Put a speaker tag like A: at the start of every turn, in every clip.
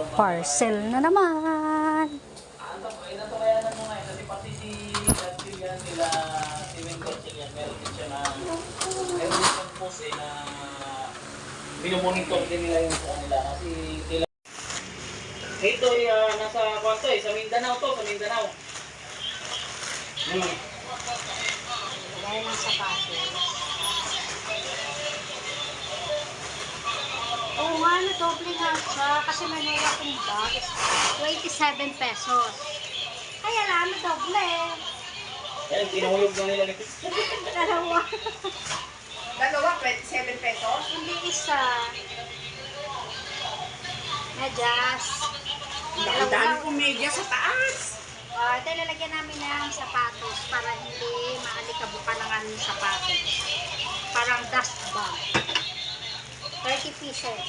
A: Parcel na naman.
B: Inatabayanan mo nga kasi pati si Gatsilian nila, si Wing Gatsilian, meron din siya na, meron din siyang post na binomonitor din nila yung kanila kasi nila. Ito nasa kwarto sa Mindanao to, sa Mindanao.
A: Gaya ng sapatos. Oo nga, doble nga siya kasi may nila akong bag. 27 pesos. Kaya lang, doble.
B: Yan, tinulog na nila nito.
A: Dalawa.
C: Dalawa, 27 pesos?
A: Hindi isa. Medyas.
C: Dahil kong media sa taas.
A: Ito ilalagyan namin ng sapatos para hindi maalikabukan ng aming sapatos. Parang dust bag. 30 pieces.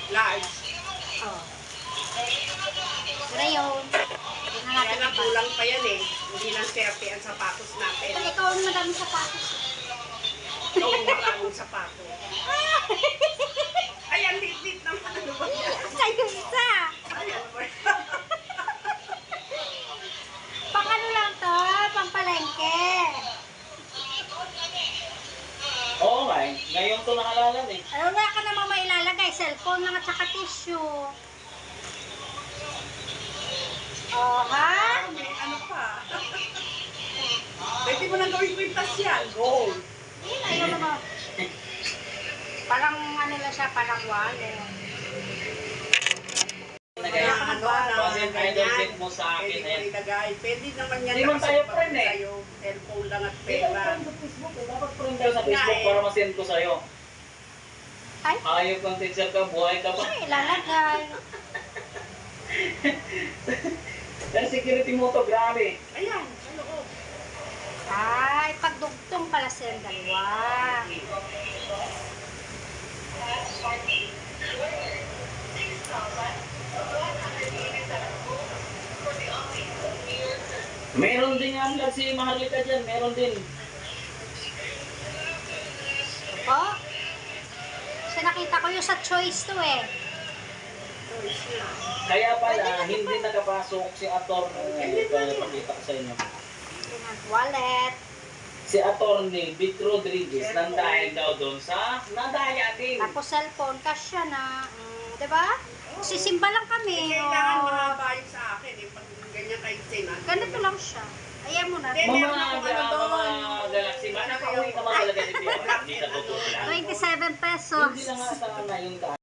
C: Large.
A: Oh. Ngayon, hindi na
C: Kaya
A: natin
C: na
A: iba.
C: kulang pa yan eh. Hindi lang swerte ang sapatos natin.
A: Ito, ikaw ang madaming sapatos.
C: Ito ang maraming sapatos. Ayan, lit-lit naman. Ano ba yan?
A: Sa'yo isa.
C: Ayan ba yan?
A: Pang ano lang to, pang palengke.
B: Oo nga ngayon to nakalalan eh.
A: Wala ka namang mailalagay, cellphone lang at saka tissue. Oh, ha?
C: May ano pa. Pwede mo nang gawin kwintas yan. Gold.
A: Ayun naman. Parang ano lang siya, parang wallet.
B: Kaya
C: Ano na,
B: kasi idol set mo sa akin
C: pwede
B: eh.
C: mo ilagay. Pwede naman yan.
B: Hindi man tayo
C: nakasupport
B: friend eh.
C: sa'yo. Cellphone lang at
B: Hindi ka
C: pera.
B: friend sa Facebook eh. Dapat friend ka sa Facebook para masend ko sa'yo.
A: Ay,
B: Ayaw kang teacher ka, buhay ka pa.
A: ay, ilalagay.
B: Dahil security mo to, grabe.
C: Ayan, sa loob.
A: Ay, pagdugtong pala silang dalawa.
B: Meron din nga vlog si Maharlika dyan, meron din.
A: Opo. Kasi nakita ko yung sa choice to eh.
C: Choice na.
B: Kaya pala, hindi nakapasok si Ator. Pakita ko sa inyo.
A: Wallet.
B: Si Attorney Vic Rodriguez, nandahil daw doon sa nadaya din.
A: Tapos cellphone, cash siya na. Diba? Sisimba lang kami.
C: Kailangan mahaba yung sa akin eh. Pag ganyan kayo sinan.
A: Ganito lang siya. Ayan mo na.
C: Hindi, meron
B: Mga
C: akong ano doon.
B: galaxy, nakauwi naman talaga si Pierre. Hindi na totoo lang.
A: 27 pesos.
B: Hindi lang nga sa ngayon ka.